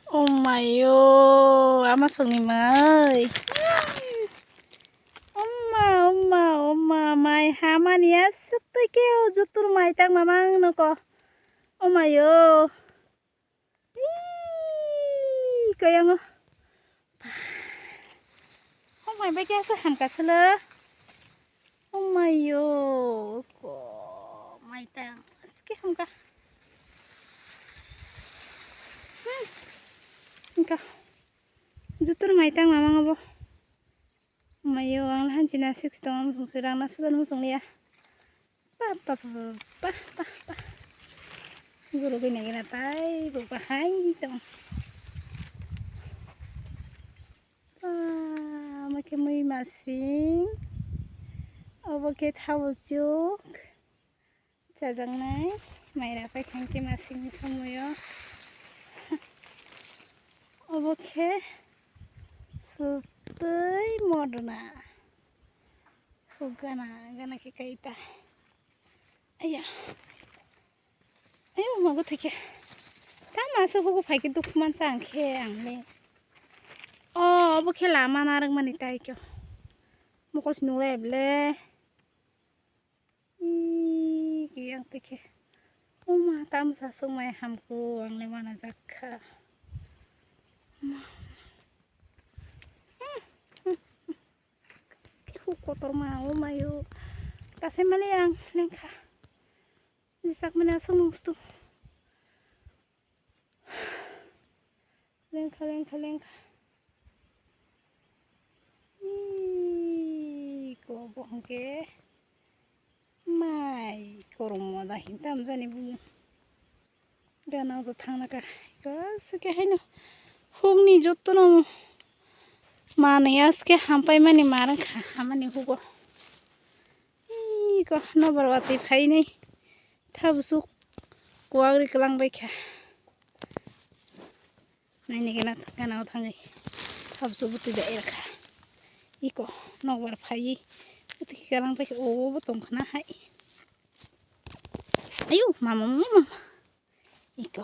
Omayo, ama songni mai. Oma, mai hamania setai keo jutur mai tang mamang noko. Omayo. Kayang oh. Omai ba kya sa ham kasala. Omayo, ko mai tang. Ski ham ka. Ka. Jutur mai tang mamang abo. Omayo, ang lahan cina 6 tong surang na sudan musong niya. Pa. Guru gina tay, bupahay tong. Makin muy masing. Obo ke thawu juk. Jajang nai. Mai rapai khangke masing ni samuyo. Obo ke sutai modna. Gana ke kaita. Ayah. Ayo mago thike. Ta masuk buku pai ke dukman sang ke angle. Oh, obo ke lama narang manita ikyo. Mukos nueble. Yang tike. Oma tam sasung mai hamku ang lemana zakka. Kotor mau mayu. Kasih maliang lengka. Disak menasung mustu. Lengka. Kobong ke. Mai korumo dah hintam zani bu. Dana tu thang naka. Kas ke hai no. Hung ni joto no. Mana ke hampai mani marang kha. Hamani hugo. Ko no barwati phai nei. Thabsuk kuagri kelang baikha. Nai ni kana thangai. Thabsuk buti da elkha. Iko no bar phai. Buti kelang baikha o botong khana hai. Ayo mama. Iko.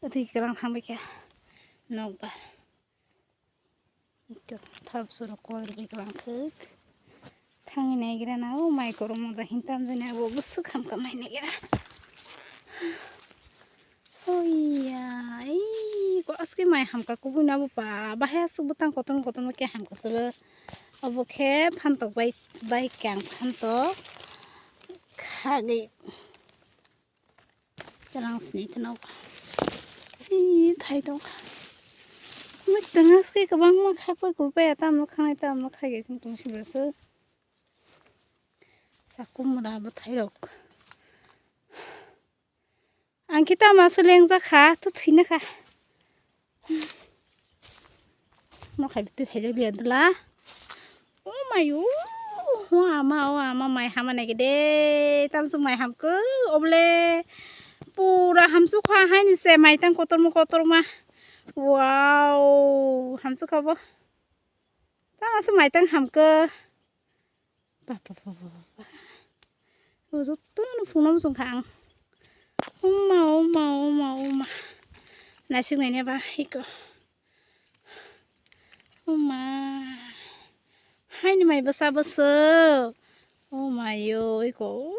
Buti kelang thang baikha. No bar. Iko thabsuk kuagri kelang khuk. Tangi negira na o mai korumo da hintam jane abo busuk ham kamai negira. Oh iya, ko aski mai ham ka kubu na bu pa bahaya subutang koton ke ham kasele. Abo ke phantok bai kyang phantok khagi. Jalang sni tno. Thai dong. Mek tengas ke kabang ma khakpa kulpa atam no khanai tam no khage sing tung sibrasu. Sakumura bathai rok. Angkita masuleng zakha tu thina kha. Mo khai tu hejak lian dula. Oh mayu. Ama mai hama ne gede. Tam su mai ham ko oble. Pura ham su kha hai ni se mai tang kotor ma. Wow, ham su khabo. Ta su mai tang ham ko. Pa. Rujut tu no phunam sung khang. Oma. Nasing này nè ba, iko. Oma. Hai ni mai basa. Oma yo, iko.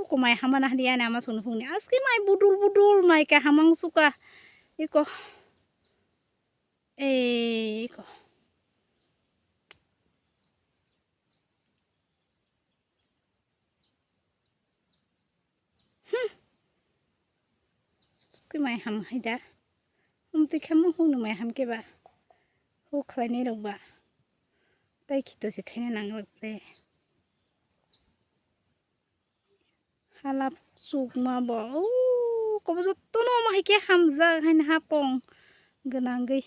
Ko mai hama nah dia nama sun phung ni. Aski mai budul mai ka hamang suka. Iko. Iko. Aski mai ham hai da. Tu kamu hung mai ham ke ba. Hu khlai ni rok ba. Tai khito se khaina nang le. Halap sukma bo. Ko bo to no mai ke hamza hain hapong. Genanggai.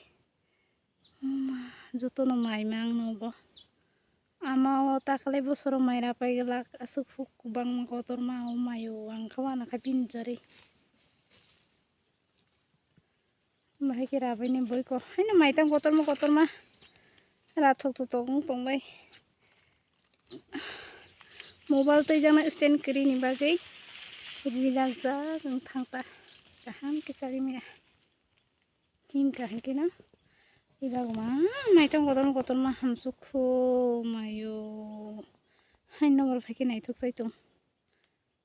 Joto no mai mang no bo. Ama takle bo soro mai ra pai gelak asuk fuk bang kotor ma o mayo ang khawana khapin jari. Mai ke ra bai ne boi ko. Haina mai tang kotor ma. Rathok tu tong bai. Mobile tai jana stand kri ni bagai. Bilang ja thang ta. Kaham ke sari me. Kim ka hingkina. Ilag ma mai tong koton ma hamsukho mayo. Hai nomor phaki nai thuk sai tung.